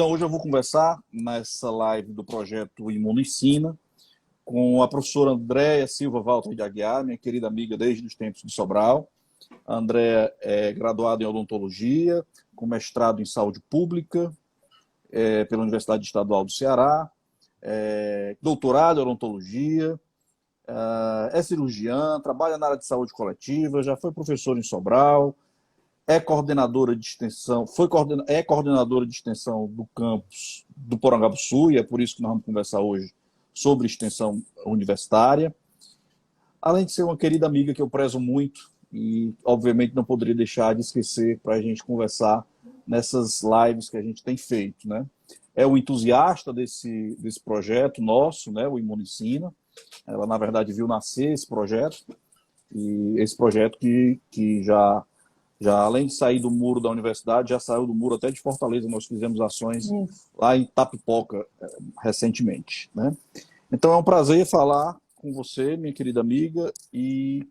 Então, hoje eu vou conversar nessa live do projeto Imuno Ensina com a professora Andréia Silva Walter de Aguiar, minha querida amiga desde os tempos de Sobral. A Andréia é graduada em odontologia, com mestrado em saúde pública pela Universidade Estadual do Ceará, doutorado em odontologia, é cirurgiã, trabalha na área de saúde coletiva, já foi professora em Sobral, é coordenadora de extensão, é coordenadora de extensão do campus do Porangabuçu, e é por isso que nós vamos conversar hoje sobre extensão universitária. Além de ser uma querida amiga que eu prezo muito, e obviamente não poderia deixar de esquecer para a gente conversar nessas lives que a gente tem feito, né? É um entusiasta desse projeto nosso, né? O Imuno Ensina. Ela, na verdade, viu nascer esse projeto, e esse projeto que já além de sair do muro da universidade, já saiu do muro até de Fortaleza. Nós fizemos ações lá em Tapipoca recentemente, né? Então é um prazer falar com você, minha querida amiga, e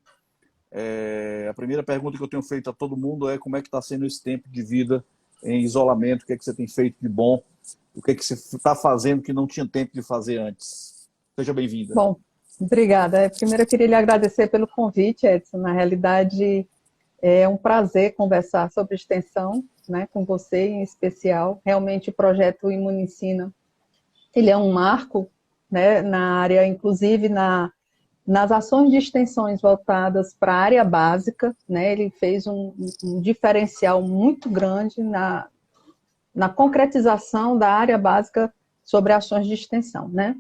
a primeira pergunta que eu tenho feito a todo mundo é como é que está sendo esse tempo de vida em isolamento, o que é que você tem feito de bom, o que é que você está fazendo que não tinha tempo de fazer antes. Seja bem-vinda. Bom, obrigada. Primeiro eu queria lhe agradecer pelo convite, Edson. Na realidade, é um prazer conversar sobre extensão, né, com você em especial. Realmente o projeto Imuno Ensina, ele é um marco, né, na área, inclusive nas ações de extensões voltadas para a área básica, né, ele fez um diferencial muito grande na concretização da área básica sobre ações de extensão, né.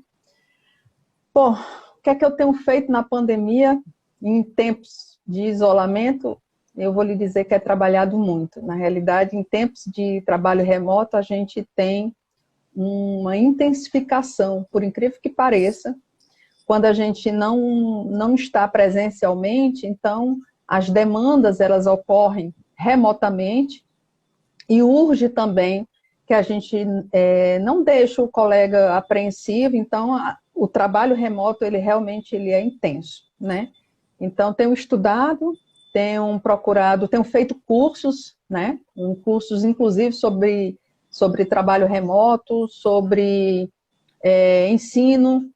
Bom, o que é que eu tenho feito na pandemia, em tempos de isolamento? Eu vou lhe dizer que é trabalhado muito. Na realidade, em tempos de trabalho remoto, a gente tem uma intensificação, por incrível que pareça, quando a gente não está presencialmente, então as demandas elas ocorrem remotamente e urge também que a gente não deixe o colega apreensivo, então o trabalho remoto ele realmente é intenso, né? Então tenho estudado, tenho procurado, tenho feito cursos, né? Cursos inclusive sobre trabalho remoto, sobre ensino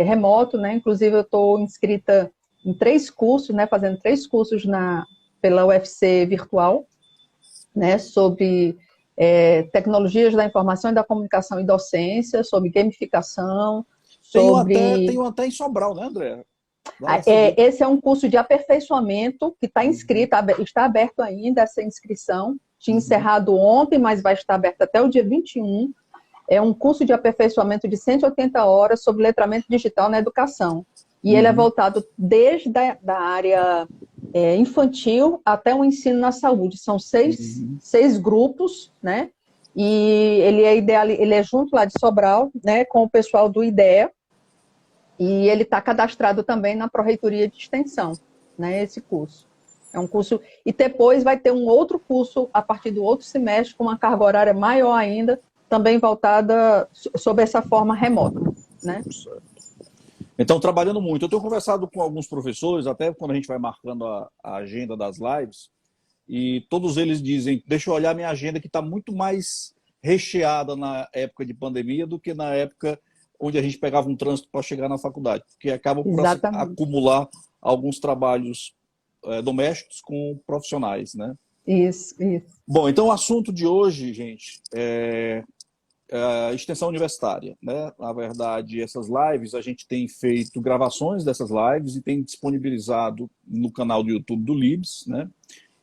remoto, né? Inclusive eu estou inscrita em 3 cursos, né? Fazendo 3 cursos pela UFC virtual, né? Sobre tecnologias da informação e da comunicação e docência, sobre gamificação, Tem um até em Sobral, né, André? Esse é um curso de aperfeiçoamento que está inscrito, está aberto ainda essa inscrição. Tinha encerrado ontem, mas vai estar aberto até o dia 21. É um curso de aperfeiçoamento de 180 horas sobre letramento digital na educação. E ele é voltado desde a área infantil até o ensino na saúde. São 6 grupos, né? E ele é junto lá de Sobral, né, com o pessoal do IDEA. E ele está cadastrado também na Pró-Reitoria de Extensão, né, esse curso. É um curso, e depois vai ter um outro curso a partir do outro semestre, com uma carga horária maior ainda, também voltada sob essa forma remota, né? Então, trabalhando muito. Eu tenho conversado com alguns professores, até quando a gente vai marcando a agenda das lives, e todos eles dizem, deixa eu olhar minha agenda que está muito mais recheada na época de pandemia do que na época onde a gente pegava um trânsito para chegar na faculdade, porque acaba por acumular alguns trabalhos domésticos com profissionais, né? Isso. Bom, então o assunto de hoje, gente, é a extensão universitária, né? Na verdade, essas lives, a gente tem feito gravações dessas lives e tem disponibilizado no canal do YouTube do Libs, né?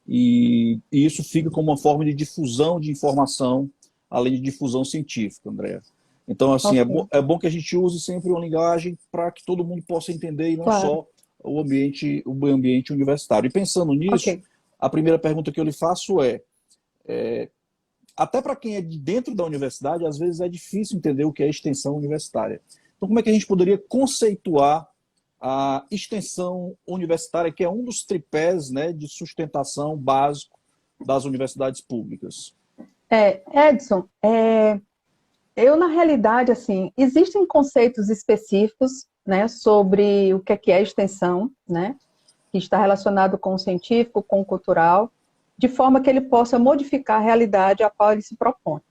E isso fica como uma forma de difusão de informação, além de difusão científica, André. Então, assim, é bom que a gente use sempre uma linguagem para que todo mundo possa entender e não só o ambiente universitário. E pensando nisso, a primeira pergunta que eu lhe faço até para quem é de dentro da universidade, às vezes é difícil entender o que é extensão universitária. Então, como é que a gente poderia conceituar a extensão universitária, que é um dos tripés, né, de sustentação básico das universidades públicas? Edson, eu, na realidade, assim, existem conceitos específicos, né, sobre o que é extensão, né, que está relacionado com o científico, com o cultural, de forma que ele possa modificar a realidade a qual ele se propõe.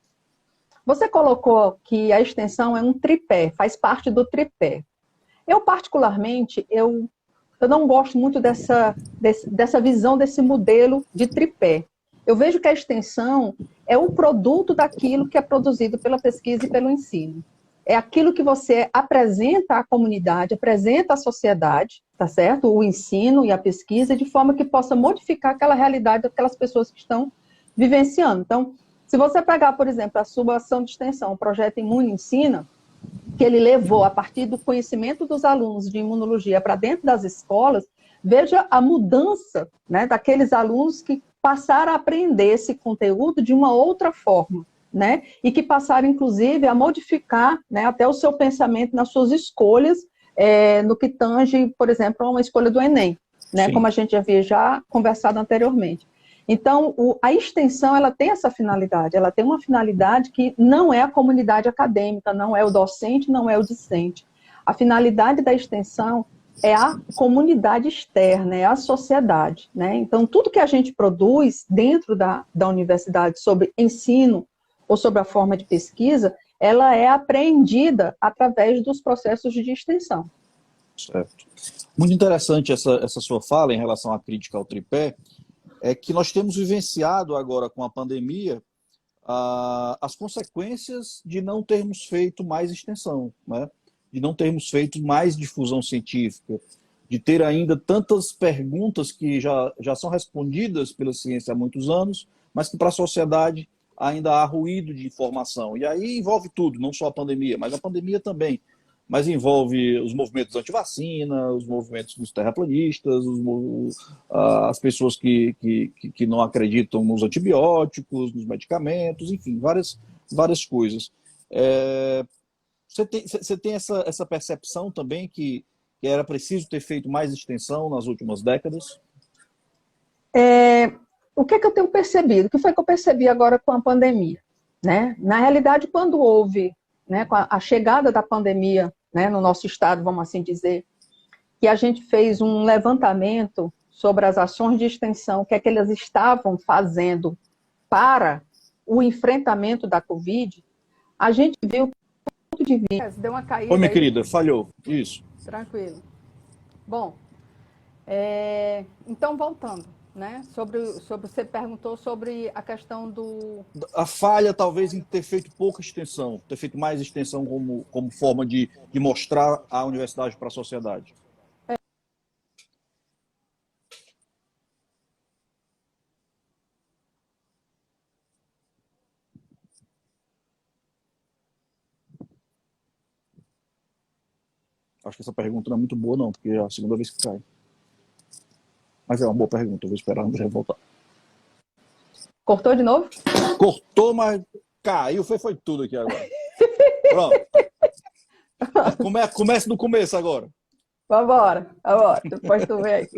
Você colocou que a extensão é um tripé, faz parte do tripé. Eu, particularmente, eu não gosto muito dessa visão, desse modelo de tripé. Eu vejo que a extensão é o produto daquilo que é produzido pela pesquisa e pelo ensino. É aquilo que você apresenta à comunidade, apresenta à sociedade, tá certo? O ensino e a pesquisa, de forma que possa modificar aquela realidade daquelas pessoas que estão vivenciando. Então, se você pegar, por exemplo, a sua ação de extensão, o projeto Imune Ensina, que ele levou a partir do conhecimento dos alunos de imunologia para dentro das escolas, veja a mudança, né, daqueles alunos que passaram a aprender esse conteúdo de uma outra forma, né, e que passaram, inclusive, a modificar, né, até o seu pensamento nas suas escolhas, no que tange, por exemplo, a uma escolha do Enem, né, como a gente havia já conversado anteriormente. Então, a extensão, ela tem essa finalidade, ela tem uma finalidade que não é a comunidade acadêmica, não é o docente, não é o discente. A finalidade da extensão é a comunidade externa, é a sociedade, né? Então, tudo que a gente produz dentro da universidade sobre ensino ou sobre a forma de pesquisa, ela é apreendida através dos processos de extensão. Certo. Muito interessante essa sua fala em relação à crítica ao tripé, é que nós temos vivenciado agora com a pandemia as consequências de não termos feito mais extensão, né? De não termos feito mais difusão científica, de ter ainda tantas perguntas que já são respondidas pela ciência há muitos anos, mas que para a sociedade ainda há ruído de informação. E aí envolve tudo, não só a pandemia, mas a pandemia também. Mas envolve os movimentos anti-vacina, os movimentos dos terraplanistas, as pessoas que não acreditam nos antibióticos, nos medicamentos, enfim, várias coisas. Você tem essa percepção também que era preciso ter feito mais extensão nas últimas décadas? O que é que eu tenho percebido? O que foi que eu percebi agora com a pandemia? Né? Na realidade, quando houve, né, com a chegada da pandemia, né, no nosso estado, vamos assim dizer, que a gente fez um levantamento sobre as ações de extensão, o que é que elas estavam fazendo para o enfrentamento da Covid, a gente viu que o ponto de vista deu uma caída. Oi, minha querida, falhou. Isso. Tranquilo. Bom, então voltando, né, você perguntou sobre a questão a falha talvez em ter feito pouca extensão, ter feito mais extensão como forma de mostrar a universidade para a sociedade. Acho que essa pergunta não é muito boa, não, porque é a segunda vez que cai. Mas é uma boa pergunta, eu vou esperar a André voltar. Cortou de novo? Cortou, mas caiu, foi tudo aqui agora. Pronto. Comece do começo agora. Vambora, depois tu vê aí.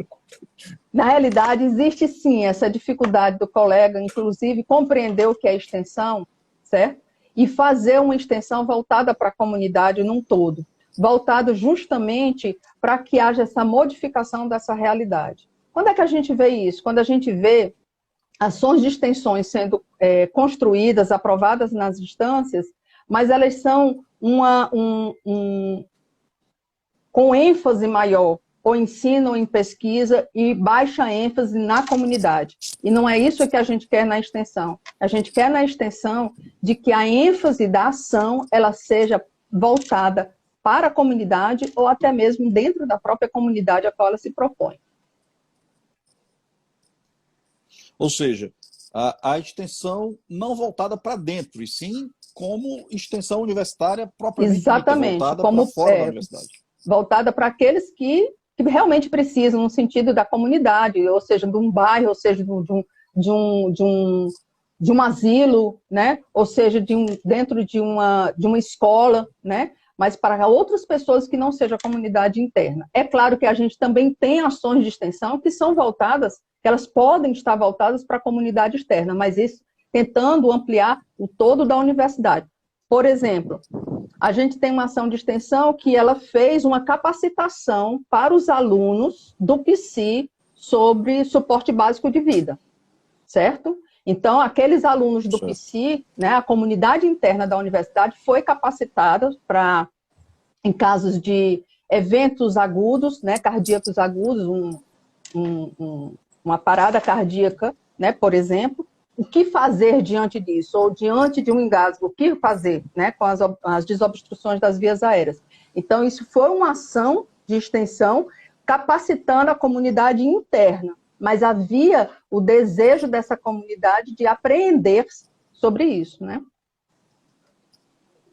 Na realidade, existe sim essa dificuldade do colega, inclusive, compreender o que é extensão, certo? E fazer uma extensão voltada para a comunidade num todo, voltado justamente para que haja essa modificação dessa realidade. Quando é que a gente vê isso? Quando a gente vê ações de extensões sendo construídas, aprovadas nas instâncias, mas elas são com ênfase maior, ou ensino ou em pesquisa, e baixa ênfase na comunidade. E não é isso que a gente quer na extensão. A gente quer na extensão de que a ênfase da ação ela seja voltada para a comunidade ou até mesmo dentro da própria comunidade a qual ela se propõe. Ou seja, a extensão não voltada para dentro, e sim como extensão universitária propriamente dita, voltada para fora da universidade. Voltada para aqueles que realmente precisam, no sentido da comunidade, ou seja, de um bairro, ou seja, de um asilo, né? Ou seja, dentro de uma escola, né? Mas para outras pessoas que não seja a comunidade interna. É claro que a gente também tem ações de extensão que são voltadas, que elas podem estar voltadas para a comunidade externa, mas isso tentando ampliar o todo da universidade. Por exemplo, a gente tem uma ação de extensão que ela fez uma capacitação para os alunos do PSI sobre suporte básico de vida, certo? Então, aqueles alunos do Certo. PSI, né, a comunidade interna da universidade foi capacitada para, em casos de eventos agudos, né, cardíacos agudos, uma parada cardíaca, né, por exemplo, o que fazer diante disso? Ou diante de um engasgo, o que fazer, né, com as desobstruções das vias aéreas? Então, isso foi uma ação de extensão capacitando a comunidade interna, mas havia o desejo dessa comunidade de aprender sobre isso, né?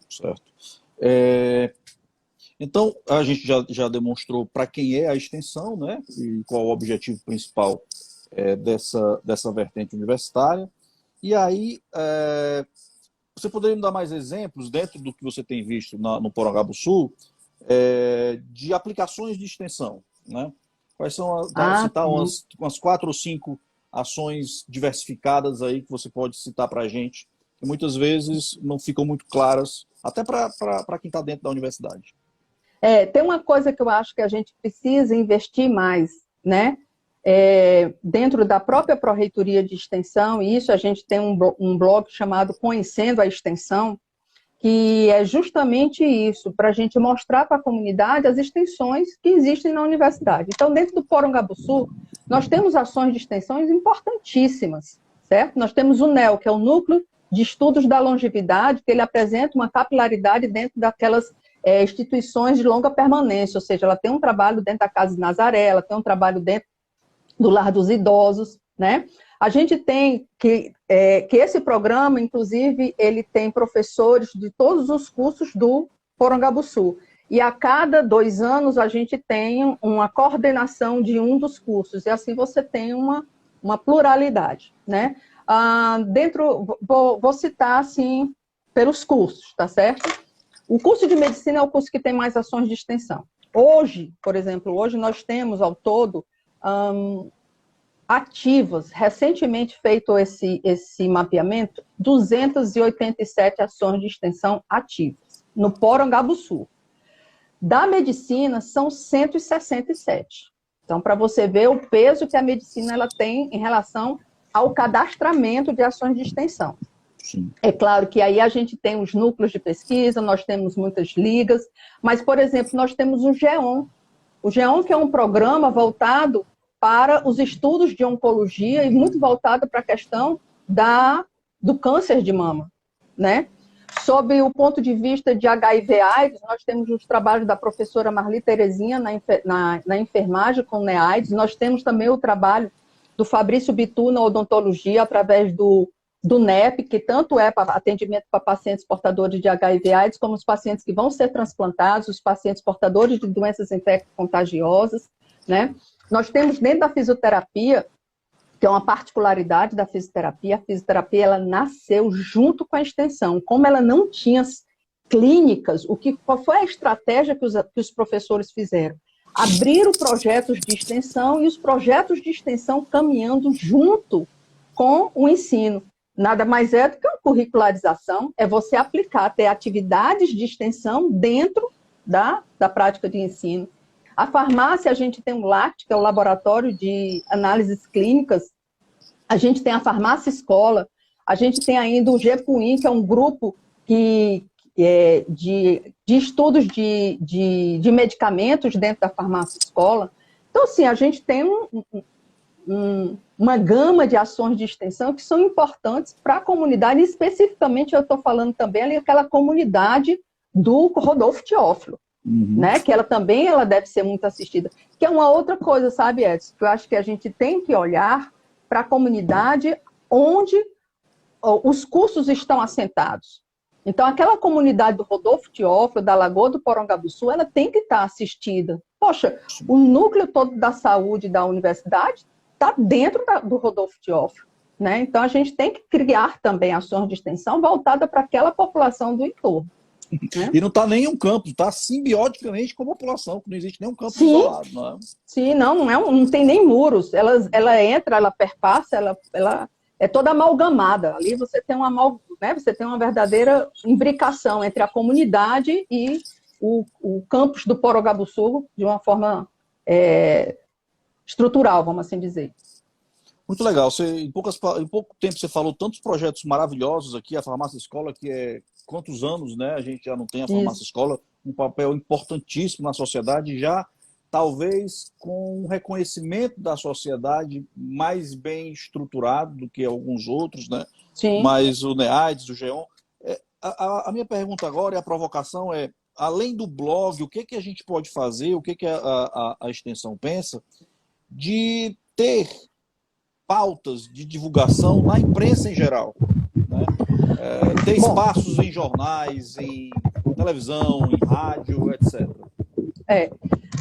Certo. Então, a gente já demonstrou para quem é a extensão, né, e qual o objetivo principal dessa vertente universitária. E aí, você poderia me dar mais exemplos, dentro do que você tem visto no Porangabuçu, de aplicações de extensão, né? Quais são, citar umas 4 ou 5 ações diversificadas aí que você pode citar para a gente, que muitas vezes não ficam muito claras, até para quem está dentro da universidade. Tem uma coisa que eu acho que a gente precisa investir mais, né? Dentro da própria Pró-Reitoria de Extensão, e isso a gente tem um blog chamado Conhecendo a Extensão, que é justamente isso, para a gente mostrar para a comunidade as extensões que existem na universidade. Então, dentro do Porangabuçu, nós temos ações de extensões importantíssimas, certo? Nós temos o NEL, que é o Núcleo de Estudos da Longevidade, que ele apresenta uma capilaridade dentro daquelas instituições de longa permanência, ou seja, ela tem um trabalho dentro da Casa de Nazaré, ela tem um trabalho dentro do Lar dos Idosos, né? A gente tem que esse programa, inclusive, ele tem professores de todos os cursos do Porangabuçu. E a cada 2 anos a gente tem uma coordenação de um dos cursos. E assim você tem uma pluralidade, né? Vou citar, assim, pelos cursos, tá certo? O curso de medicina é o curso que tem mais ações de extensão. Hoje, por exemplo, nós temos ao todo ativas, recentemente feito esse mapeamento, 287 ações de extensão ativas, no Porangabuçu. Da medicina, são 167. Então, para você ver o peso que a medicina ela tem em relação ao cadastramento de ações de extensão. Sim. É claro que aí a gente tem os núcleos de pesquisa, nós temos muitas ligas, mas, por exemplo, nós temos o GEON. O GEON, que é um programa voltado para os estudos de oncologia e muito voltado para a questão do câncer de mama, né? Sob o ponto de vista de HIV/AIDS, nós temos os trabalhos da professora Marli Terezinha na enfermagem com NEAIDS, nós temos também o trabalho do Fabrício Bitu na odontologia, através do NEP, que tanto é para atendimento para pacientes portadores de HIV/AIDS, como os pacientes que vão ser transplantados, os pacientes portadores de doenças infecto-contagiosas, né? Nós temos dentro da fisioterapia, que é uma particularidade da fisioterapia, a fisioterapia ela nasceu junto com a extensão. Como ela não tinha clínicas, qual foi a estratégia que os professores fizeram? Abriram projetos de extensão e os projetos de extensão caminhando junto com o ensino. Nada mais é do que uma curricularização, é você aplicar, ter atividades de extensão dentro da prática de ensino. A farmácia, a gente tem o LACT, que é o Laboratório de Análises Clínicas, a gente tem a Farmácia Escola, a gente tem ainda o GEPUIN, que é um grupo de estudos de medicamentos dentro da Farmácia Escola. Então, assim, a gente tem uma gama de ações de extensão que são importantes para a comunidade, e especificamente eu estou falando também ali aquela comunidade do Rodolfo Teófilo. Né? Que ela também deve ser muito assistida. Que é uma outra coisa, sabe, Edson? Que eu acho que a gente tem que olhar para a comunidade onde os cursos estão assentados. Então, aquela comunidade do Rodolfo Teófilo, da Lagoa do Porangabuçu, ela tem que estar assistida. Poxa, o núcleo todo da saúde da universidade está dentro do Rodolfo Teófilo. Né? Então, a gente tem que criar também ações de extensão voltada para aquela população do entorno. E não está nem um campus, está simbioticamente com a população, que não existe nenhum campus isolado. Não é? Sim, não tem nem muros. Ela entra, ela perpassa, ela é toda amalgamada. Ali você tem você tem uma verdadeira imbricação entre a comunidade e o campus do Porangabuçu de uma forma estrutural, vamos assim dizer. Muito legal. Em pouco tempo você falou tantos projetos maravilhosos aqui, a Farmácia Escola, que é quantos anos, né? A gente já não tem a Farmácia Isso. Escola, um papel importantíssimo na sociedade, já talvez com um reconhecimento da sociedade mais bem estruturado do que alguns outros, né? Sim. Mas o NEAIDS, o GEON. A minha pergunta agora e a provocação é, além do blog, o que que a gente pode fazer, o que que a extensão pensa de ter pautas de divulgação na imprensa em geral, né? Ter Bom, espaços em jornais, em televisão, em rádio, etc. é,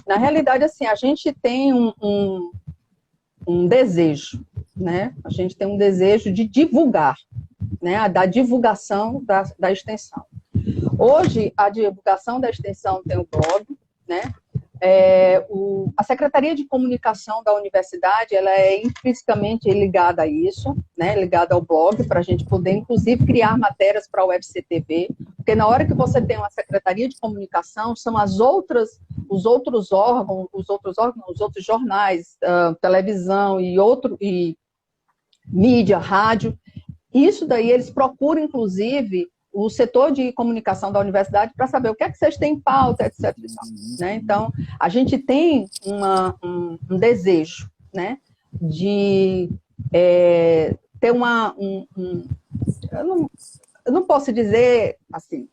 na realidade, assim, a gente tem um desejo, né? A gente tem um desejo de divulgar, né? Da divulgação da extensão. Hoje, a divulgação da extensão tem o blog, né? A Secretaria de Comunicação da Universidade, ela é intrinsecamente ligada a isso, né? Ligada ao blog, para a gente poder, inclusive, criar matérias para a UFCTV, porque na hora que você tem uma Secretaria de Comunicação, são os outros órgãos, os outros jornais, televisão e mídia, rádio. Isso daí eles procuram, inclusive, o setor de comunicação da universidade para saber o que é que vocês têm em pauta, etc. Né? Então, a gente tem um desejo, né, de ter eu não posso dizer assim,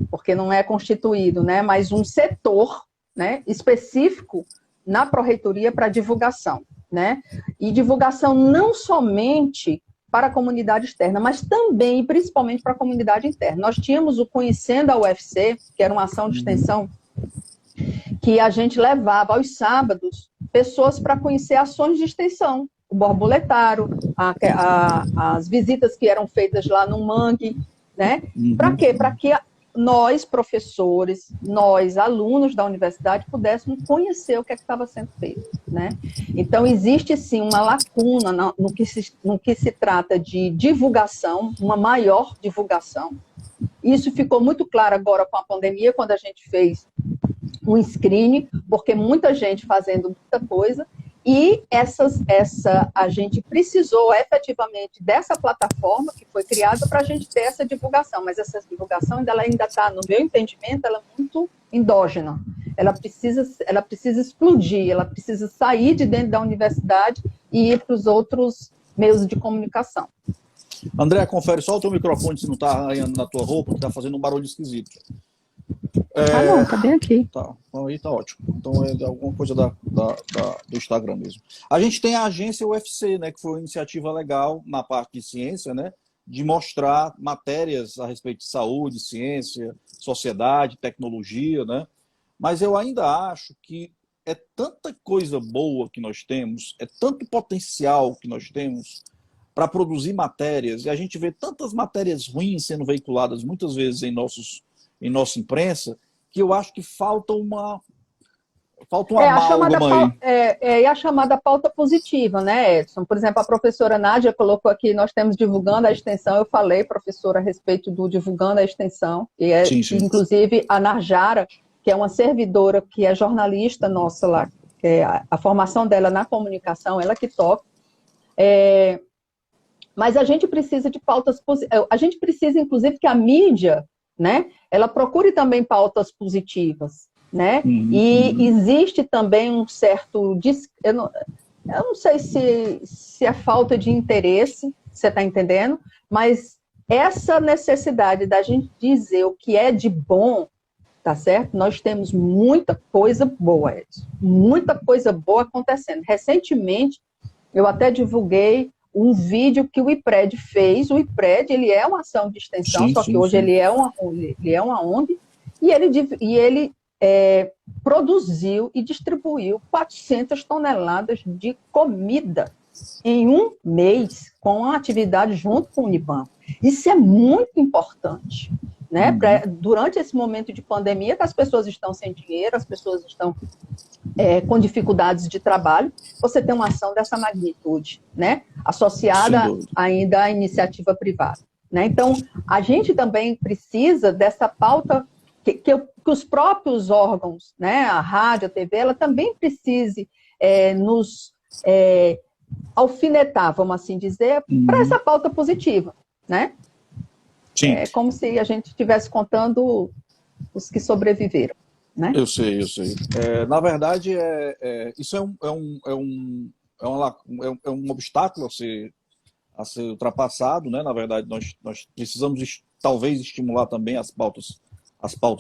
porque não é constituído, né, mas um setor, né, específico na pró-reitoria para divulgação, né? E divulgação não somente para a comunidade externa, mas também e principalmente para a comunidade interna. Nós tínhamos o Conhecendo a UFC, que era uma ação de extensão, que a gente levava aos sábados pessoas para conhecer ações de extensão, o borboletário, as visitas que eram feitas lá no mangue, né? Para quê? Para que nós, professores, nós, alunos da universidade, pudéssemos conhecer o que estava sendo feito, né? Então, existe, sim, uma lacuna no que se trata de divulgação, uma maior divulgação. Isso ficou muito claro agora com a pandemia, quando a gente fez um screening, porque muita gente fazendo muita coisa, e a gente precisou efetivamente dessa plataforma que foi criada para a gente ter essa divulgação, mas essa divulgação ela ainda está, no meu entendimento, ela é muito endógena. Ela precisa explodir, ela precisa sair de dentro da universidade e ir para os outros meios de comunicação. André, confere só o teu microfone se não está arranhando na tua roupa, que está fazendo um barulho esquisito. Não, tá bem aqui. Tá, então aí tá ótimo. Então é alguma coisa do Instagram mesmo. A gente tem a agência UFC, né, que foi uma iniciativa legal na parte de ciência, né, de mostrar matérias a respeito de saúde, ciência, sociedade, tecnologia, né? Mas eu ainda acho que é tanta coisa boa que nós temos, é tanto potencial que nós temos para produzir matérias, e a gente vê tantas matérias ruins sendo veiculadas muitas vezes em nossa imprensa, que eu acho que falta uma amálgama aí. E a chamada pauta positiva, né, Edson? Por exemplo, a professora Nádia colocou aqui, nós temos divulgando a extensão, eu falei, professora, a respeito do divulgando a extensão, Sim, sim. Inclusive a Narjara, que é uma servidora, que é jornalista nossa lá, que é a formação dela na comunicação, ela que toca. Mas a gente precisa de pautas positivas, a gente precisa, inclusive, que a mídia, né, ela procure também pautas positivas, né? E existe também um certo... Eu não sei se é falta de interesse, você está entendendo? Mas essa necessidade da gente dizer o que é de bom, tá certo? Nós temos muita coisa boa, Edson. Muita coisa boa acontecendo. Recentemente, eu até divulguei um vídeo que o IPRED fez. O IPRED, ele é uma ação de extensão, Sim, só que sim, hoje sim. ele é uma ONG, e ele produziu e distribuiu 400 toneladas de comida em um mês, com a atividade junto com o Unibanco. Isso é muito importante, né? Durante esse momento de pandemia, que as pessoas estão sem dinheiro, as pessoas estão com dificuldades de trabalho, você tem uma ação dessa magnitude, né? Associada ainda à iniciativa privada, né? Então, a gente também precisa dessa pauta que os próprios órgãos, né, a rádio, a TV, ela também precise nos alfinetar, vamos assim dizer, para essa pauta positiva, né? Sim. É como se a gente estivesse contando os que sobreviveram, né? Eu sei. Na verdade, isso é um obstáculo a ser ultrapassado, né? Na verdade, nós precisamos talvez estimular também as pautas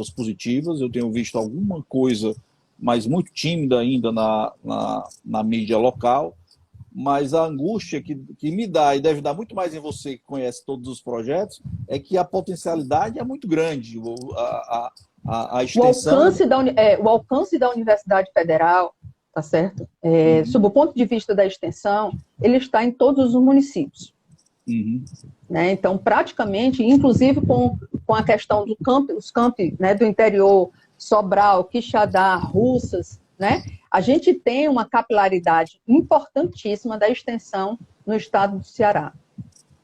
positivas. Eu tenho visto alguma coisa, mas muito tímida ainda na mídia local, mas a angústia que me dá, e deve dar muito mais em você que conhece todos os projetos, é que a potencialidade é muito grande. A extensão... O alcance da Universidade Federal, tá certo? Sob o ponto de vista da extensão, ele está em todos os municípios. Né? Então, praticamente, inclusive com a questão os campi, né, do interior, Sobral, Quixadá, Russas, né? A gente tem uma capilaridade importantíssima da extensão no estado do Ceará.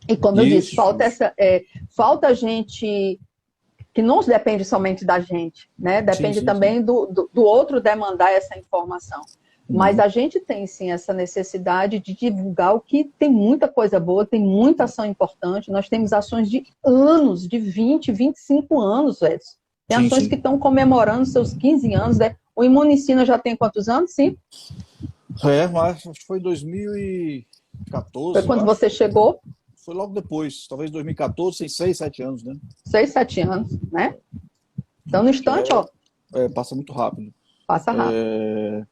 E como eu disse, falta gente que não depende somente da gente, né? Depende também do outro demandar essa informação. Mas a gente tem, sim, essa necessidade de divulgar o que tem muita coisa boa, tem muita ação importante. Nós temos ações de anos, de 20, 25 anos, Edson. Tem ações que estão comemorando seus 15 anos. Né? O Imunicina já tem quantos anos, sim? Mas acho que foi em 2014. Foi quando você chegou? Foi logo depois, talvez 2014, tem 6, 7 anos, né? 6, 7 anos, né? Então, no instante, passa muito rápido. Passa rápido.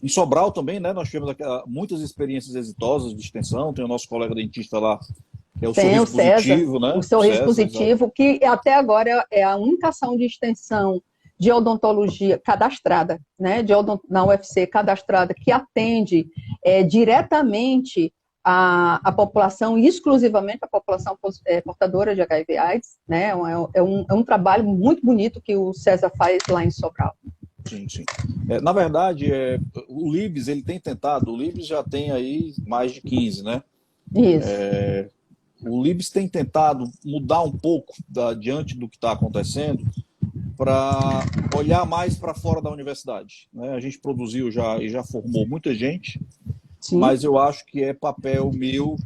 Em Sobral também, né? Nós tivemos muitas experiências exitosas de extensão. Tem o nosso colega dentista lá, que é o Sorriso Positivo, né? O Sorriso Positivo, que até agora é a única ação de extensão de odontologia cadastrada, né? Na UFC cadastrada, que atende diretamente a população, exclusivamente a população portadora de HIV/AIDS, né? É um trabalho muito bonito que o César faz lá em Sobral. Sim. Na verdade, o Libs, ele tem tentado, o Libs já tem aí mais de 15, né? Isso. O Libs tem tentado mudar um pouco diante do que está acontecendo para olhar mais para fora da universidade, né? A gente produziu e já formou muita gente. Sim. Mas eu acho que é papel meu,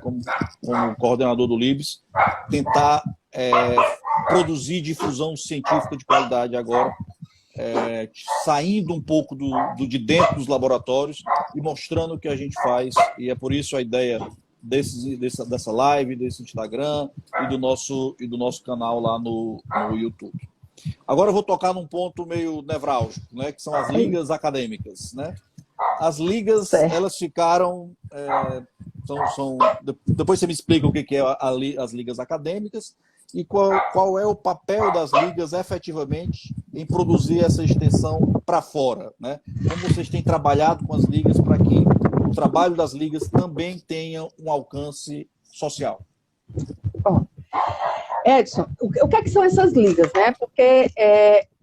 como coordenador do Libs, tentar produzir difusão científica de qualidade agora, saindo um pouco de dentro dos laboratórios e mostrando o que a gente faz. E é por isso a ideia dessa live, desse Instagram e do nosso canal lá no YouTube. Agora eu vou tocar num ponto meio nevrálgico, né, que são as ligas acadêmicas, né? As ligas, elas ficaram... depois você me explica o que é as ligas acadêmicas e qual é o papel das ligas efetivamente em produzir essa extensão para fora, né? Como vocês têm trabalhado com as ligas para que o trabalho das ligas também tenha um alcance social? Bom, Edson, o que são essas ligas, né? Porque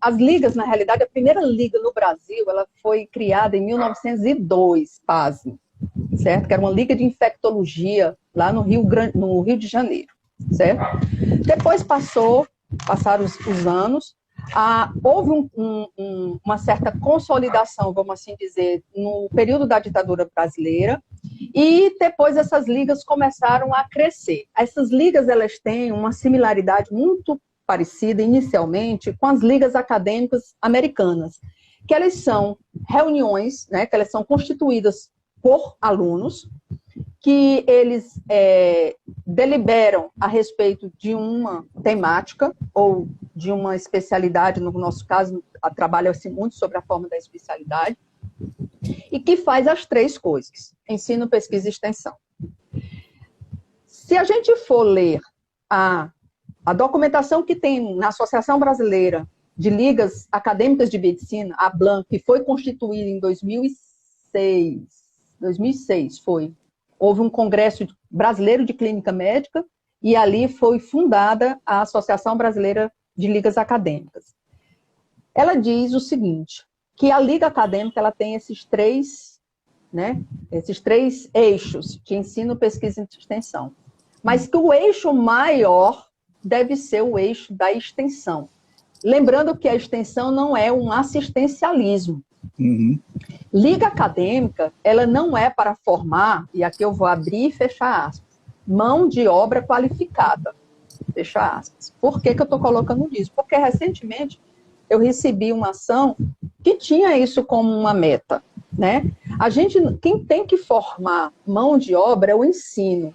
as ligas, na realidade, a primeira liga no Brasil, ela foi criada em 1902, pasme, certo? Que era uma liga de infectologia lá no Rio de Janeiro, certo? Depois passaram os anos, houve uma certa consolidação, vamos assim dizer, no período da ditadura brasileira, e depois essas ligas começaram a crescer. Essas ligas, elas têm uma similaridade muito parecida, inicialmente, com as ligas acadêmicas americanas, que elas são reuniões, né, que elas são constituídas por alunos, que eles deliberam a respeito de uma temática ou de uma especialidade, no nosso caso, trabalha-se muito sobre a forma da especialidade, e que faz as três coisas: ensino, pesquisa e extensão. Se a gente for ler a documentação que tem na Associação Brasileira de Ligas Acadêmicas de Medicina, a ABLAM, que foi constituída em 2006 foi. Houve um congresso brasileiro de clínica médica e ali foi fundada a Associação Brasileira de Ligas Acadêmicas. Ela diz o seguinte, que a liga acadêmica ela tem esses três eixos de ensino, pesquisa e extensão, mas que o eixo maior deve ser o eixo da extensão. Lembrando que a extensão não é um assistencialismo. Liga acadêmica, ela não é para formar, e aqui eu vou abrir e fechar aspas, mão de obra qualificada, fecha aspas. Por que eu estou colocando isso? Porque recentemente eu recebi uma ação que tinha isso como uma meta, né? Quem tem que formar mão de obra é o ensino.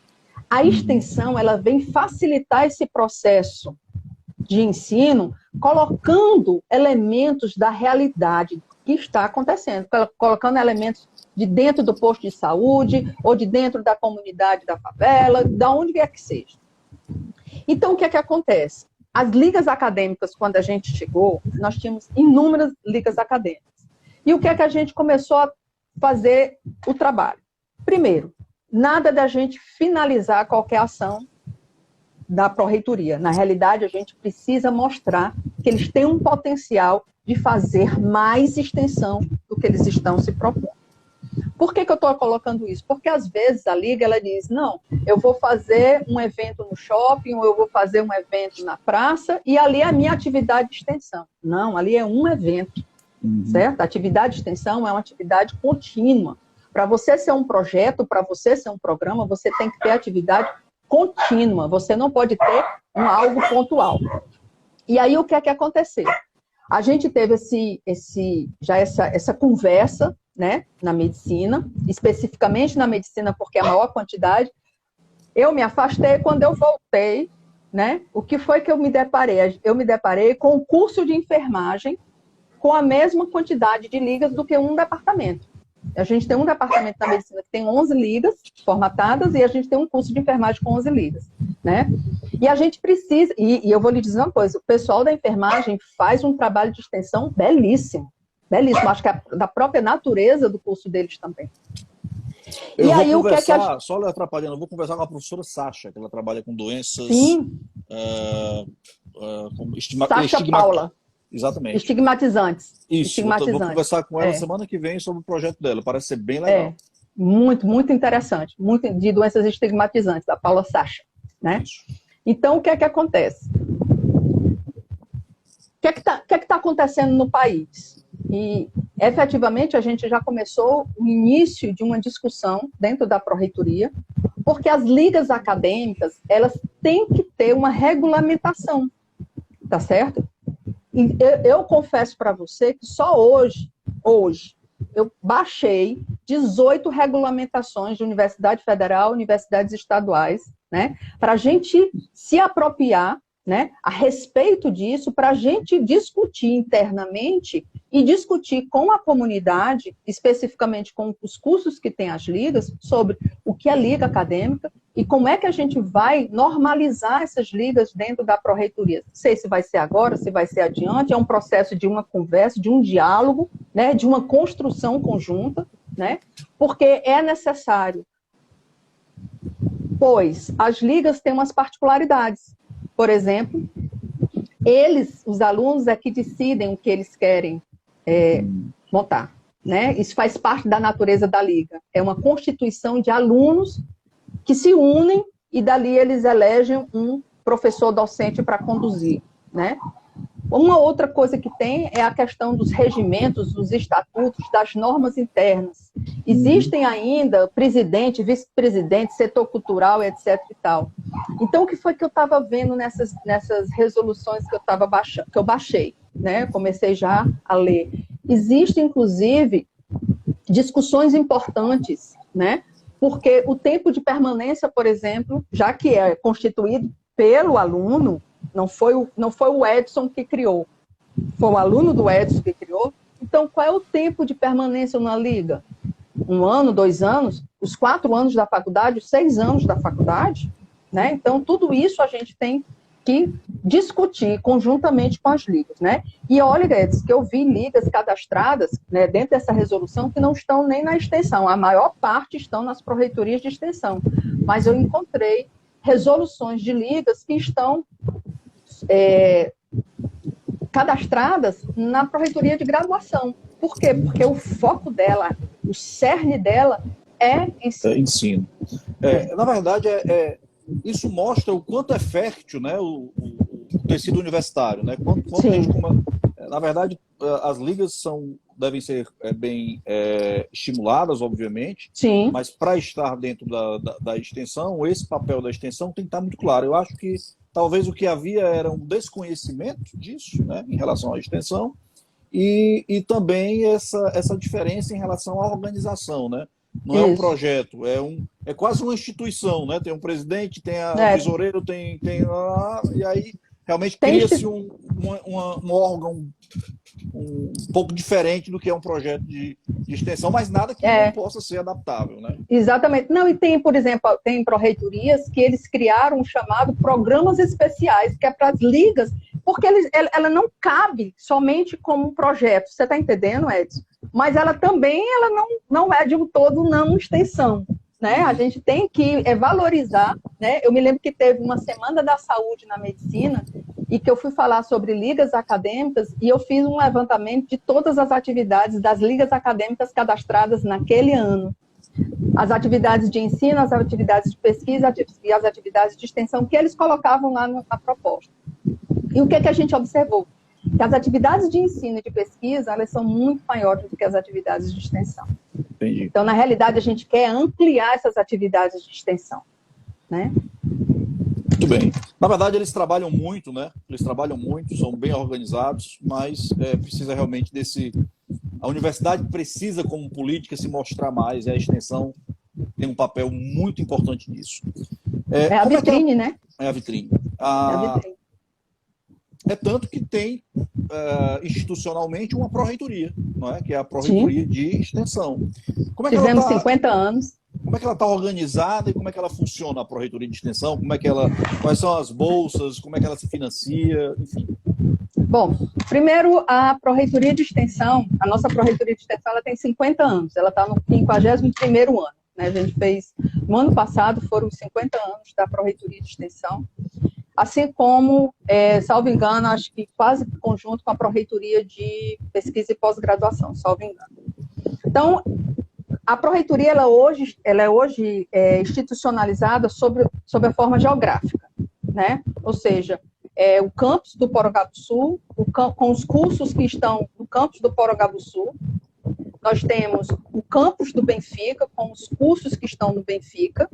A extensão, ela vem facilitar esse processo de ensino, colocando elementos da realidade que está acontecendo, colocando elementos de dentro do posto de saúde, ou de dentro da comunidade da favela, de onde quer que seja. Então, o que é que acontece? As ligas acadêmicas, quando a gente chegou, nós tínhamos inúmeras ligas acadêmicas. E o que é que a gente começou a fazer o trabalho? Primeiro, nada da gente finalizar qualquer ação da pró-reitoria. Na realidade, a gente precisa mostrar que eles têm um potencial de fazer mais extensão do que eles estão se propondo. Por que eu estou colocando isso? Porque, às vezes, a Liga ela diz, não, eu vou fazer um evento no shopping, ou eu vou fazer um evento na praça, e ali é a minha atividade de extensão. Não, ali é um evento, certo? A atividade de extensão é uma atividade contínua. Para você ser um projeto, para você ser um programa, você tem que ter atividade contínua. Você não pode ter algo pontual. E aí, o que é que aconteceu? A gente teve essa conversa, né, na medicina, especificamente na medicina, porque é a maior quantidade. Eu me afastei. Quando eu voltei, né, o que foi que eu me deparei? Eu me deparei com o curso de enfermagem com a mesma quantidade de ligas do que um departamento. A gente tem um departamento da medicina que tem 11 ligas formatadas e a gente tem um curso de enfermagem com 11 ligas, né? E a gente precisa, e eu vou lhe dizer uma coisa, o pessoal da enfermagem faz um trabalho de extensão belíssimo, belíssimo, acho que é da própria natureza do curso deles também. Eu vou aí, conversar, só lhe atrapalhando, eu vou conversar com a professora Sasha, que ela trabalha com doenças... Sim. Sasha Paula. Exatamente. Estigmatizantes. Isso, vou conversar com ela semana que vem sobre o projeto dela, parece ser bem legal. Muito, muito interessante, muito de doenças estigmatizantes, da Paula Sasha, né? Isso. Então, o que é que acontece? O que é que tá acontecendo no país? E, efetivamente, a gente já começou o início de uma discussão dentro da pró-reitoria, porque as ligas acadêmicas, elas têm que ter uma regulamentação, tá certo? E eu confesso para você que só hoje, eu baixei 18 regulamentações de Universidade Federal, universidades estaduais, né, para a gente se apropriar, né, a respeito disso, para a gente discutir internamente e discutir com a comunidade, especificamente com os cursos que tem as ligas, sobre o que é liga acadêmica e como é que a gente vai normalizar essas ligas dentro da pró-reitoria. Não sei se vai ser agora, se vai ser adiante, é um processo de uma conversa, de um diálogo, né, de uma construção conjunta, né, porque é necessário, pois as ligas têm umas particularidades. Por exemplo, os alunos é que decidem o que eles querem montar, né? Isso faz parte da natureza da liga. É uma constituição de alunos que se unem e dali eles elegem um professor docente para conduzir, né? Uma outra coisa que tem é a questão dos regimentos, dos estatutos, das normas internas. Existem ainda presidente, vice-presidente, setor cultural, etc. e tal. Então, o que foi que eu estava vendo nessas resoluções que eu baixei, né? Comecei já a ler. Existem, inclusive, discussões importantes, né? Porque o tempo de permanência, por exemplo, já que é constituído pelo aluno, não foi o Edson que criou, foi o aluno do Edson que criou. Então, qual é o tempo de permanência na liga? 1 ano, 2 anos, os 4 anos da faculdade, os 6 anos da faculdade, né? Então, tudo isso a gente tem que discutir conjuntamente com as ligas, né? E olha, Guedes, que eu vi ligas cadastradas, né, dentro dessa resolução que não estão nem na extensão, a maior parte estão nas pró-reitorias de extensão, mas eu encontrei resoluções de ligas que estão cadastradas na pró-reitoria de graduação. Por quê? Porque o foco dela, o cerne dela é ensino. Na verdade, isso mostra o quanto é fértil, né, o tecido universitário, né? Na verdade, as ligas são devem ser bem estimuladas, obviamente, Sim. mas para estar dentro da extensão, esse papel da extensão tem que estar muito claro. Eu acho que talvez o que havia era um desconhecimento disso, né, em relação à extensão, e também essa diferença em relação à organização, né? Não é um projeto, é quase uma instituição, né? Tem um presidente, tem o tesoureiro, e aí realmente cria-se um órgão um pouco diferente do que é um projeto de extensão, mas nada que não possa ser adaptável, né? Exatamente. Não, e tem, por exemplo, tem pró-reitorias que eles criaram um chamado programas especiais, que é para as ligas, porque ela não cabe somente como um projeto, você está entendendo, Edson? Mas ela também não é de um todo não extensão, né? A gente tem que valorizar, né? Eu me lembro que teve uma Semana da Saúde na Medicina e que eu fui falar sobre ligas acadêmicas e eu fiz um levantamento de todas as atividades das ligas acadêmicas cadastradas naquele ano. As atividades de ensino, as atividades de pesquisa e as atividades de extensão que eles colocavam lá na proposta. E o que a gente observou? Que as atividades de ensino e de pesquisa, elas são muito maiores do que as atividades de extensão. Entendi. Então, na realidade, a gente quer ampliar essas atividades de extensão, né? Muito bem. Na verdade, eles trabalham muito, né? Eles trabalham muito, são bem organizados, mas precisa realmente a universidade precisa, como política, se mostrar mais, e a extensão tem um papel muito importante nisso. É a vitrine, né? É a vitrine. É a vitrine. É tanto que tem institucionalmente uma pró-reitoria, não é? Que é a pró-reitoria de extensão. Tivemos 50 anos. Como é que ela está organizada e como é que ela funciona, a pró-reitoria de extensão? Quais são as bolsas? Como é que ela se financia? Enfim. Bom, primeiro, a pró-reitoria de extensão, a nossa pró-reitoria de extensão, ela tem 50 anos. Ela está no 51º ano. Né? A gente fez, no ano passado, foram os 50 anos da pró-reitoria de extensão. Assim como, salvo engano, acho que quase conjunto com a pró-reitoria de pesquisa e pós-graduação, salvo engano. Então, a pró-reitoria ela é hoje institucionalizada sob a forma geográfica, né? Ou seja, o campus do Porongabuçu, com os cursos que estão no campus do Porongabuçu. Nós temos o campus do Benfica, com os cursos que estão no Benfica,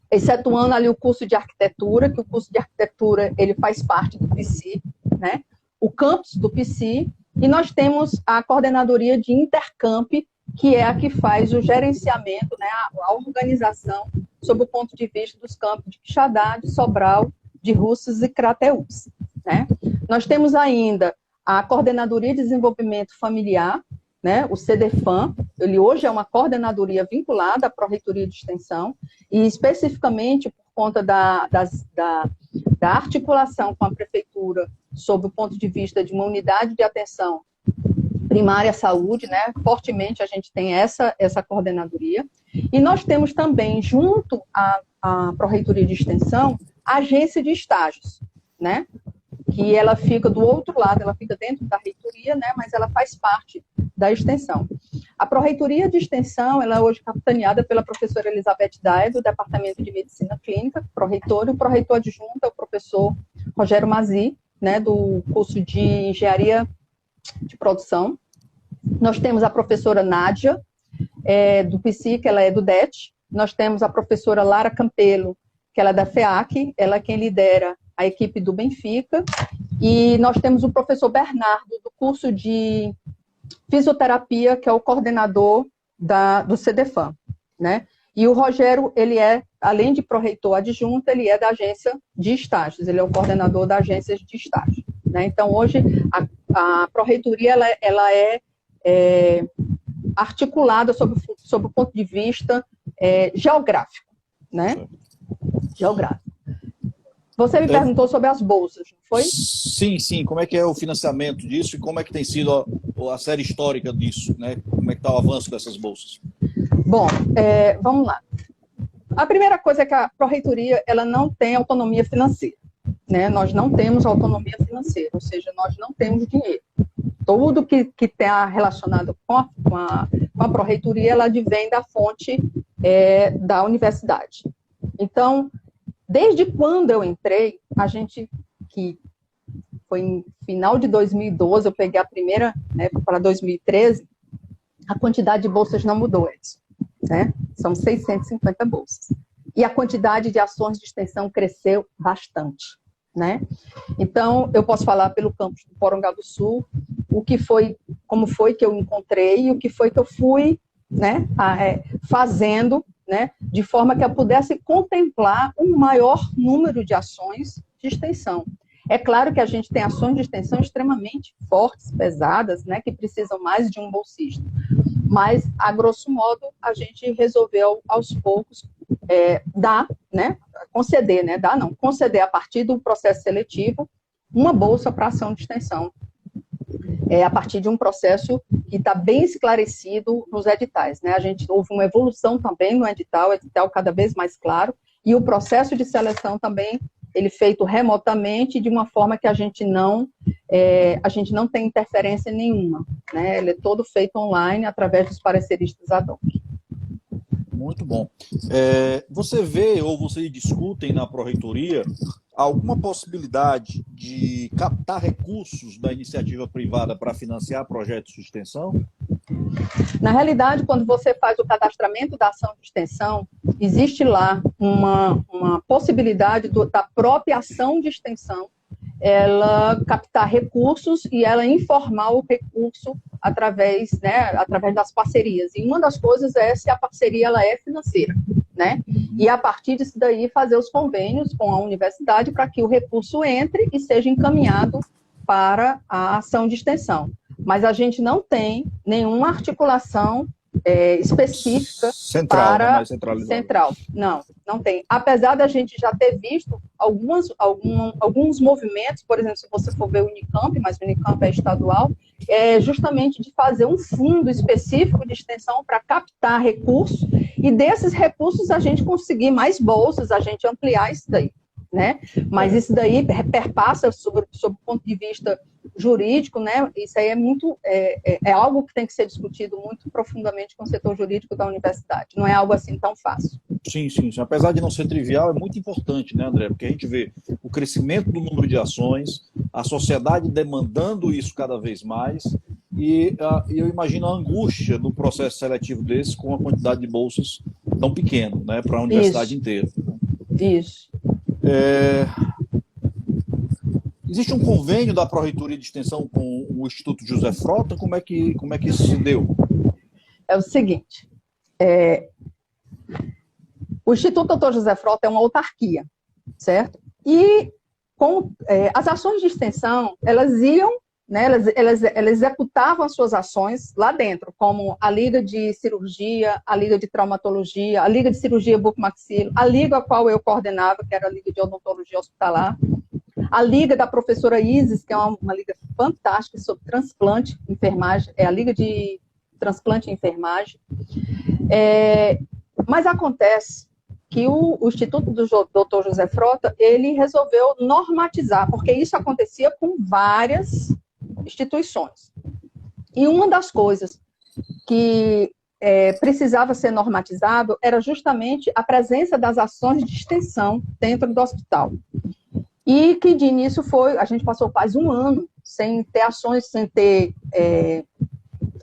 excetuando ali o curso de arquitetura, que o curso de arquitetura ele faz parte do PSI, né? O campus do PSI, e nós temos a coordenadoria de Intercamp, que é a que faz o gerenciamento, né, a organização sob o ponto de vista dos campos de Quixadá, de Sobral, de Russas e Crateús, né? Nós temos ainda a Coordenadoria de Desenvolvimento Familiar, né, o CDFAM, ele hoje é uma coordenadoria vinculada à Pró-Reitoria de Extensão, e especificamente por conta da articulação com a Prefeitura sob o ponto de vista de uma unidade de atenção primária à saúde, né, fortemente a gente tem essa coordenadoria, e nós temos também, junto à Pró-Reitoria de Extensão, a agência de estágios, né, que ela fica do outro lado, ela fica dentro da reitoria, né, mas ela faz parte da extensão. A Pró-Reitoria de Extensão, ela é hoje capitaneada pela professora Elizabeth Dai, do Departamento de Medicina Clínica, pró-reitor, e o pró-reitor adjunto é o professor Rogério Mazi, né, do curso de Engenharia de Produção. Nós temos a professora Nádia, do PSI, que ela é do DET. Nós temos a professora Lara Campelo, que ela é da FEAC, ela é quem lidera a equipe do Benfica, e nós temos o professor Bernardo, do curso de fisioterapia, que é o coordenador do CDFAM, né? E o Rogério, ele além de pró-reitor adjunto, ele é da agência de estágios, ele é o coordenador da agência de estágios, né? Então, hoje, a pró-reitoria, ela é articulada sob o ponto de vista geográfico, né? Geográfico. Você me perguntou sobre as bolsas, não foi? Sim. Como é que é o financiamento disso e como é que tem sido a série histórica disso, né? Como é que está o avanço dessas bolsas? Bom, vamos lá. A primeira coisa é que a pró-reitoria ela não tem autonomia financeira, né? Nós não temos autonomia financeira, ou seja, nós não temos dinheiro. Tudo que está relacionado com a pró-reitoria, ela advém da fonte da universidade. Então, desde quando eu entrei, a gente que foi em final de 2012, eu peguei a primeira, né, para 2013, a quantidade de bolsas não mudou, Edson, né? São 650 bolsas. E a quantidade de ações de extensão cresceu bastante, né? Então, eu posso falar pelo campus do Porongabuçu, como foi que eu encontrei e o que foi que eu fui, né, fazendo, né, de forma que eu pudesse contemplar um maior número de ações de extensão. É claro que a gente tem ações de extensão extremamente fortes, pesadas, né, que precisam mais de um bolsista. Mas, a grosso modo, a gente resolveu, aos poucos, conceder a partir do processo seletivo uma bolsa para ação de extensão, a partir de um processo que está bem esclarecido nos editais, né? Houve uma evolução também no edital, cada vez mais claro, e o processo de seleção também, ele feito remotamente, de uma forma que a gente não tem interferência nenhuma, né? Ele é todo feito online, através dos pareceristas ad hoc. Muito bom. Você vê ou vocês discutem na Pró-Reitoria alguma possibilidade de captar recursos da iniciativa privada para financiar projetos de extensão? Na realidade, quando você faz o cadastramento da ação de extensão, existe lá uma possibilidade da própria ação de extensão ela captar recursos e ela informar o recurso através das parcerias. E uma das coisas é se a parceria ela é financeira, né? E a partir disso daí fazer os convênios com a universidade para que o recurso entre e seja encaminhado para a ação de extensão. Mas a gente não tem nenhuma articulação específica para central. Não tem. Apesar da gente já ter visto alguns movimentos, por exemplo, se você for ver o Unicamp, mas o Unicamp é estadual, justamente de fazer um fundo específico de extensão para captar recursos e desses recursos a gente conseguir mais bolsas, a gente ampliar isso daí, né? Mas isso daí perpassa sobre o ponto de vista jurídico, né? Isso aí é algo que tem que ser discutido muito profundamente com o setor jurídico da universidade. Não é algo assim tão fácil. Sim. Apesar de não ser trivial, é muito importante, né, André? Porque a gente vê o crescimento do número de ações, a sociedade demandando isso cada vez mais, e eu imagino a angústia do processo seletivo desse com a quantidade de bolsas tão pequena, né, para a universidade inteira. Isso. Existe um convênio da Pró-Reitoria de Extensão com o Instituto José Frota? Como é que isso se deu? É o seguinte, o Instituto Dr. José Frota é uma autarquia, certo? E as ações de extensão, elas iam, né, elas executavam as suas ações lá dentro, como a Liga de Cirurgia, a Liga de Traumatologia, a Liga de Cirurgia Bucomaxilo, a Liga a qual eu coordenava, que era a Liga de Odontologia Hospitalar, a Liga da professora Isis, que é uma liga fantástica sobre transplante e enfermagem, é a Liga de Transplante e Enfermagem. Mas acontece que o Instituto do Dr. José Frota, ele resolveu normatizar, porque isso acontecia com várias instituições. E uma das coisas que precisava ser normatizado era justamente a presença das ações de extensão dentro do hospital. E que de início a gente passou quase um ano sem ter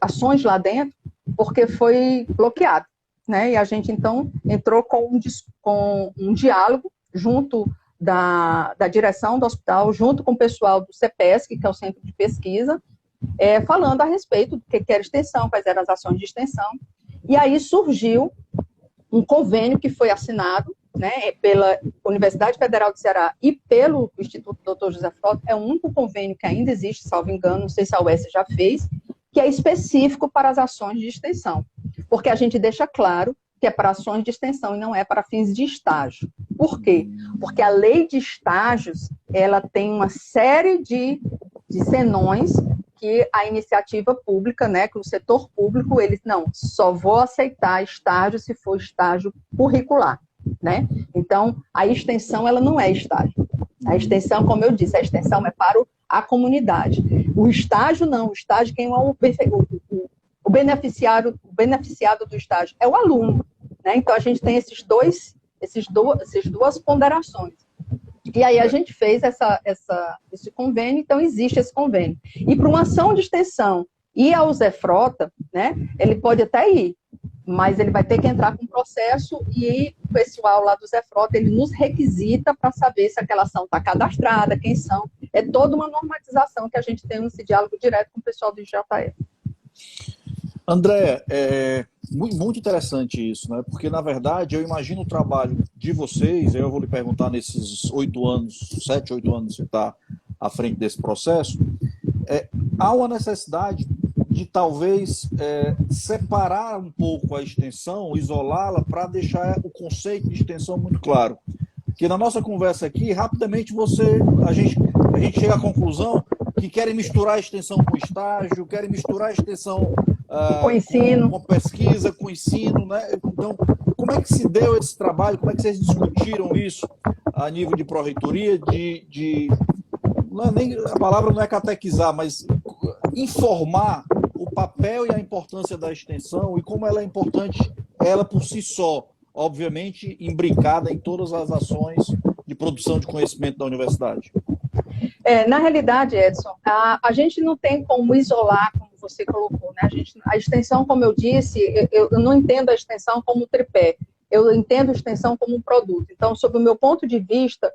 ações lá dentro, porque foi bloqueado, né? E a gente, então, entrou com um diálogo junto da direção do hospital, junto com o pessoal do CEPESC, que é o Centro de Pesquisa, falando a respeito do que era extensão, quais eram as ações de extensão. E aí surgiu um convênio que foi assinado, né, pela Universidade Federal do Ceará e pelo Instituto Dr. José Frota. É o único convênio que ainda existe, salvo engano, não sei se a UES já fez, que é específico para as ações de extensão, porque a gente deixa claro que é para ações de extensão e não é para fins de estágio. Por quê? Porque a lei de estágios, ela tem uma série de senões que a iniciativa pública, né, que o setor público, eles só vou aceitar estágio se for estágio curricular, né? Então, a extensão, ela não é estágio. A extensão, como eu disse, a extensão é para a comunidade. O estágio não, o estágio, quem é o beneficiado do estágio é o aluno, né? Então, a gente tem essas duas ponderações. E aí a gente fez esse convênio, então existe esse convênio. E para uma ação de extensão ir ao Zé Frota, né, ele pode até ir, mas ele vai ter que entrar com um processo e o pessoal lá do Zé Frota, ele nos requisita para saber se aquela ação está cadastrada, quem são. É toda uma normatização que a gente tem nesse diálogo direto com o pessoal do IJF. André, muito interessante isso, né? Porque, na verdade, eu imagino o trabalho de vocês, eu vou lhe perguntar nesses 8 anos, 7, 8 anos que você está à frente desse processo, há uma necessidade de talvez separar um pouco a extensão, isolá-la, para deixar o conceito de extensão muito claro. Porque na nossa conversa aqui, rapidamente a gente chega à conclusão que querem misturar a extensão com estágio, querem misturar a extensão com ensino, com pesquisa, com ensino, né? Então, como é que se deu esse trabalho? Como é que vocês discutiram isso a nível de pró-reitoria? A palavra não é catequizar, mas informar o papel e a importância da extensão e como ela é importante, ela por si só, obviamente, imbricada em todas as ações de produção de conhecimento da universidade. Na realidade, Edson, a gente não tem como isolar, como você colocou, né? A extensão, como eu disse, eu não entendo a extensão como tripé, eu entendo a extensão como um produto. Então, sob o meu ponto de vista,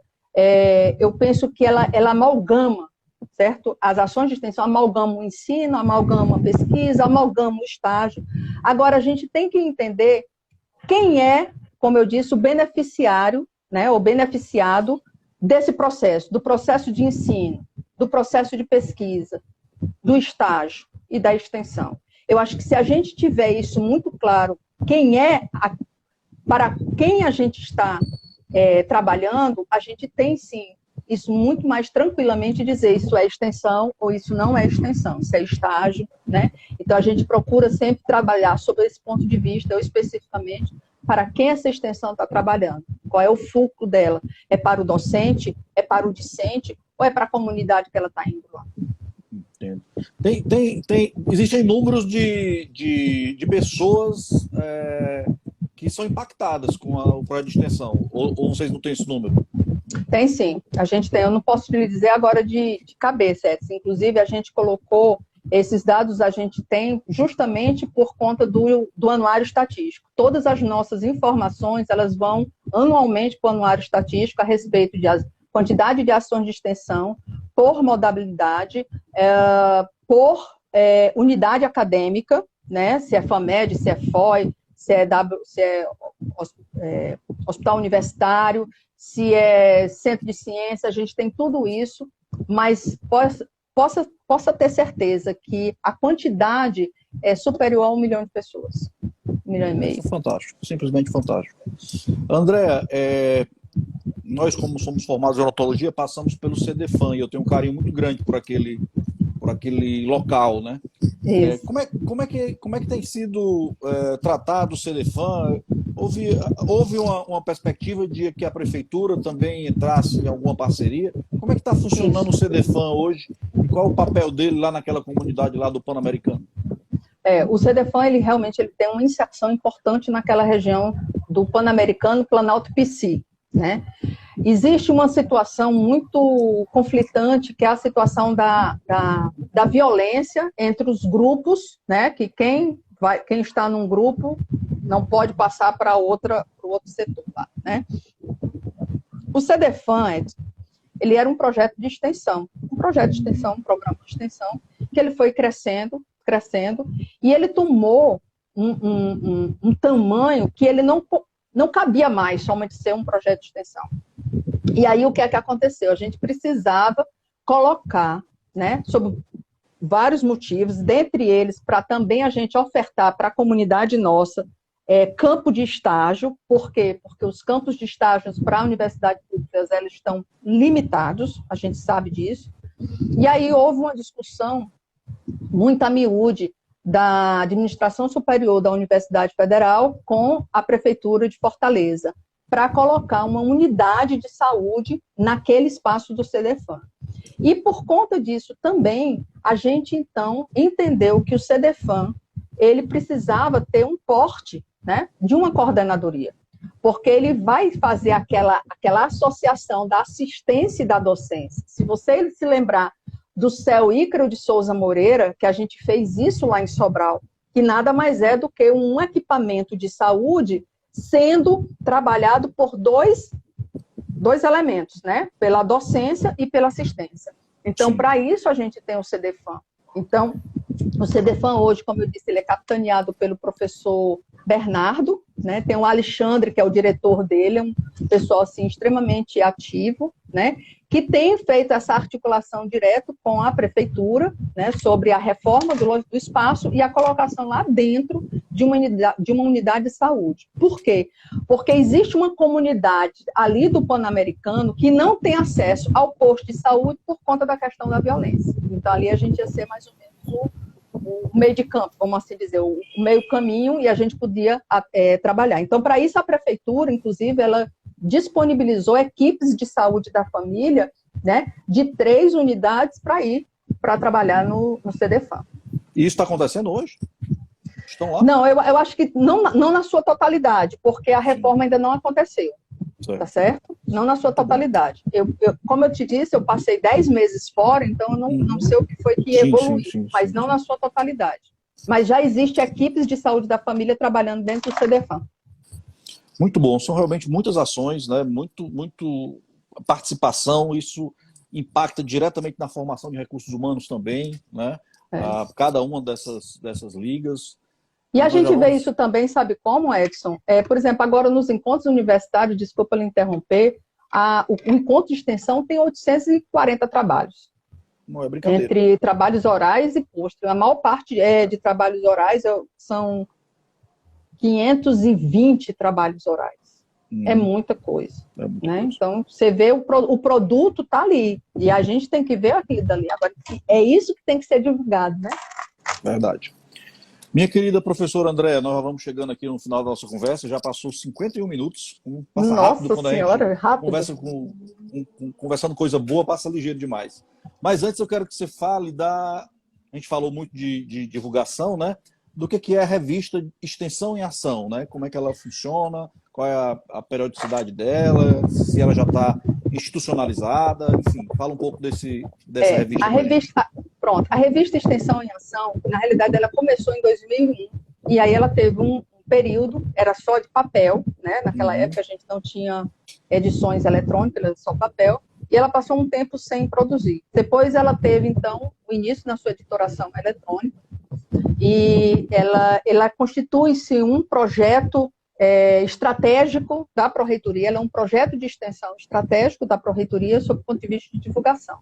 eu penso que ela amalgama, certo? As ações de extensão amalgamam o ensino, amalgamam a pesquisa, amalgamam o estágio. Agora, a gente tem que entender quem é, como eu disse, o beneficiário, né, o beneficiado desse processo, do processo de ensino, do processo de pesquisa, do estágio e da extensão. Eu acho que se a gente tiver isso muito claro, para quem a gente está trabalhando, a gente tem sim isso muito mais tranquilamente dizer isso é extensão ou isso não é extensão, isso é estágio, né? Então a gente procura sempre trabalhar sobre esse ponto de vista, eu especificamente, para quem essa extensão está trabalhando, qual é o fulcro dela, é para o docente, é para o discente ou é para a comunidade que ela está indo lá? Entendo. Existem números de pessoas que são impactadas com o projeto de extensão, ou vocês não têm esse número? Tem sim, a gente tem, eu não posso lhe dizer agora de cabeça, Edson. Inclusive a gente colocou, esses dados a gente tem justamente por conta do anuário estatístico. Todas as nossas informações, elas vão anualmente para o anuário estatístico a respeito de quantidade de ações de extensão, por modalidade, por unidade acadêmica, né? Se é FAMED, se é FOI, se é hospital universitário, se é centro de ciência, a gente tem tudo isso, mas possa ter certeza que a quantidade é superior a 1 milhão de pessoas. 1,5 milhão. Fantástico, simplesmente fantástico. André, nós, como somos formados em odontologia, passamos pelo CDFAM, e eu tenho um carinho muito grande por aquele local, né? Como é que tem sido tratado o CDFAM? Houve uma perspectiva de que a prefeitura também entrasse em alguma parceria? Como é que está funcionando o CDFAM hoje e qual é o papel dele lá naquela comunidade lá do Pan-Americano? O CDFAM, ele realmente tem uma inserção importante naquela região do Pan-Americano, Planalto PC, né? Existe uma situação muito conflitante, que é a situação da violência entre os grupos, né? Que quem está num grupo não pode passar para o outro setor, né? O CDFAM, ele era um projeto de extensão, um programa de extensão, que ele foi crescendo, e ele tomou um tamanho que ele não cabia mais somente ser um projeto de extensão. E aí, o que é que aconteceu? A gente precisava colocar, né, sob vários motivos, dentre eles, para também a gente ofertar para a comunidade nossa campo de estágio. Por quê? Porque os campos de estágios para a universidade pública, eles estão limitados, a gente sabe disso. E aí houve uma discussão muito a miúde da Administração Superior da Universidade Federal com a Prefeitura de Fortaleza, para colocar uma unidade de saúde naquele espaço do CDFAM. E por conta disso também, a gente então entendeu que o CDFAM, ele precisava ter um porte, né, de uma coordenadoria. porque ele vai fazer aquela associação da assistência e da docência. Se você se lembrar do CEL Ícaro de Souza Moreira, que a gente fez isso lá em Sobral, que nada mais é do que um equipamento de saúde sendo trabalhado por dois elementos, né? Pela docência e pela assistência. Então, para isso, a gente tem o CDFAM. Então, o CDFAM hoje, como eu disse, ele é capitaneado pelo professor Bernardo, né? Tem o Alexandre, que é o diretor dele, é um pessoal assim, extremamente ativo, né? Que tem feito essa articulação direto com a prefeitura, né? Sobre a reforma do espaço e a colocação lá dentro de uma unidade de saúde. Por quê? Porque existe uma comunidade ali do Pan-Americano que não tem acesso ao posto de saúde por conta da questão da violência. Então, ali a gente ia ser mais ou menos o meio de campo, vamos assim dizer, o meio caminho, e a gente podia trabalhar. Então, para isso, a prefeitura, inclusive, ela disponibilizou equipes de saúde da família, né, de 3 unidades para trabalhar no CDFAM. E isso está acontecendo hoje? Estão lá? Não, eu acho que não na sua totalidade, porque a reforma ainda não aconteceu. Tá certo? Não na sua totalidade. Como eu te disse, eu passei 10 meses fora, então eu não sei o que foi que evoluiu, mas não na sua totalidade. Mas já existe equipes de saúde da família trabalhando dentro do CDFAM. Muito bom, são realmente muitas ações, né? Muito participação, isso impacta diretamente na formação de recursos humanos também, né? Cada uma dessas ligas. E a gente vê isso também, sabe como, Edson? Por exemplo, agora nos encontros universitários, desculpa lhe interromper, o encontro de extensão tem 840 trabalhos. Não é brincadeira. Entre trabalhos orais e posto. A maior parte de trabalhos orais são 520 trabalhos orais. É muita coisa. Né? Então, você vê o produto está ali. E a gente tem que ver aquilo dali. Agora, é isso que tem que ser divulgado, né? Verdade. Minha querida professora Andréa, nós vamos chegando aqui no final da nossa conversa, já passou 51 minutos. Passa rápido quando senhora, a gente rápido. Conversando coisa boa, passa ligeiro demais. Mas antes eu quero que você fale a gente falou muito de divulgação, né? Do que é a revista Extensão em Ação, né? Como é que ela funciona, qual é a periodicidade dela, se ela já está institucionalizada, enfim, fala um pouco dessa revista. A revista Extensão em Ação, na realidade, ela começou em 2001, e aí ela teve um período, era só de papel, né? Naquela época a gente não tinha edições eletrônicas, era só papel, e ela passou um tempo sem produzir. Depois ela teve, então, o início na sua editoração eletrônica, e ela constitui-se um projeto estratégico da Pró-Reitoria, ela é um projeto de extensão estratégico da Pró-Reitoria sob o ponto de vista de divulgação.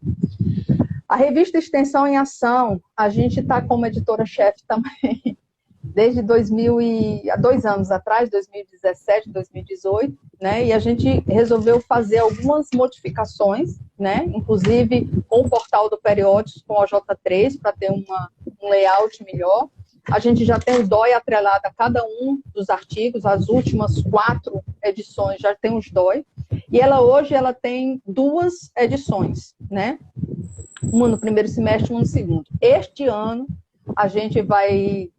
A revista Extensão em Ação, a gente está como editora-chefe também desde há 2 anos atrás, 2017, 2018, né? E a gente resolveu fazer algumas modificações, né? Inclusive com o portal do Periódicos, com o OJ3, para ter um layout melhor. A gente já tem o DOI atrelado a cada um dos artigos, as últimas 4 edições já tem os DOI, e hoje ela tem 2 edições, né? Uma no primeiro semestre, uma no segundo. Este ano, a gente vai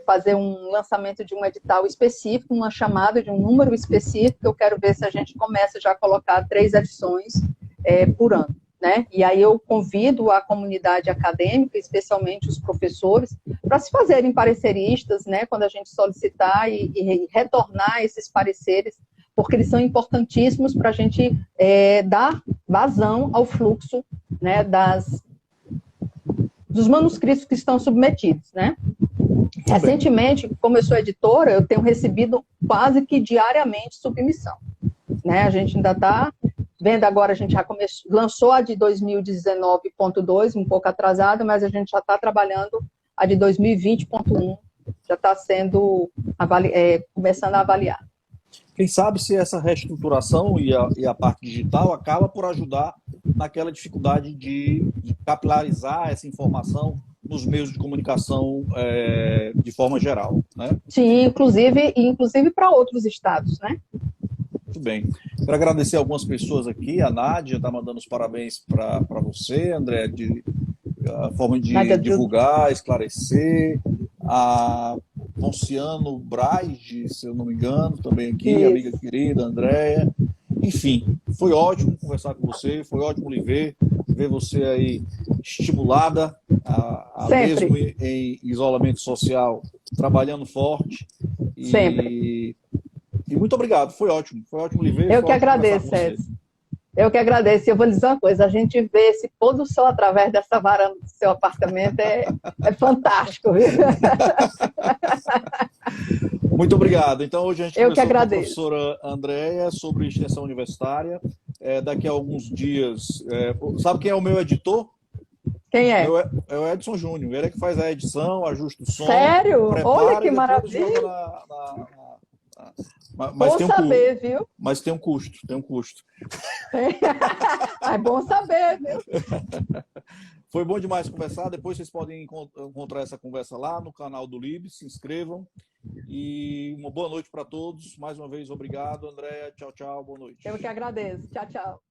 fazer um lançamento de um edital específico, uma chamada de um número específico, eu quero ver se a gente começa já a colocar 3 edições por ano. Né? E aí eu convido a comunidade acadêmica, especialmente os professores, para se fazerem pareceristas, né, quando a gente solicitar e retornar esses pareceres, porque eles são importantíssimos para a gente dar vazão ao fluxo, né, dos manuscritos que estão submetidos. Né? Recentemente, como eu sou editora, eu tenho recebido quase que diariamente submissão. Né? A gente ainda está vendo agora, a gente já lançou a de 2019.2, um pouco atrasada, mas a gente já está trabalhando a de 2020.1, já está sendo começando a avaliar. Quem sabe se essa reestruturação e a parte digital acaba por ajudar naquela dificuldade de capilarizar essa informação nos meios de comunicação de forma geral, né? Sim, inclusive para outros estados, né? Muito bem. Quero agradecer algumas pessoas aqui. A Nádia está mandando os parabéns para você, André, a forma de divulgar, esclarecer. A Ponciano Braz, se eu não me engano, também aqui, Isso. amiga querida, Andréia. Enfim, foi ótimo conversar com você, foi ótimo lhe ver você aí estimulada, Sempre, mesmo em isolamento social, trabalhando forte. sempre. E muito obrigado, foi ótimo lhe ver, Eu foi que ótimo conversar com agradeço, você. Edson. Eu que agradeço. E eu vou lhe dizer uma coisa, a gente vê esse pôr do sol através dessa varanda do seu apartamento, é fantástico, viu? Muito obrigado. Então, hoje a gente Eu que conversou com a agradeço. professora Andréia sobre extensão universitária. Daqui a alguns dias, sabe quem é o meu editor? Quem é? É o Edson Júnior. Ele é que faz a edição, ajusta o som, Sério? Olha prepara que e depois joga maravilha. mas Bom tem saber, viu? mas tem um custo, tem um custo. É bom saber, viu? Foi bom demais conversar. Depois vocês podem encontrar essa conversa lá no canal do Libs. Se inscrevam. E uma boa noite para todos. Mais uma vez, obrigado, Andréia. Tchau, tchau. Boa noite. Eu que agradeço. Tchau, tchau.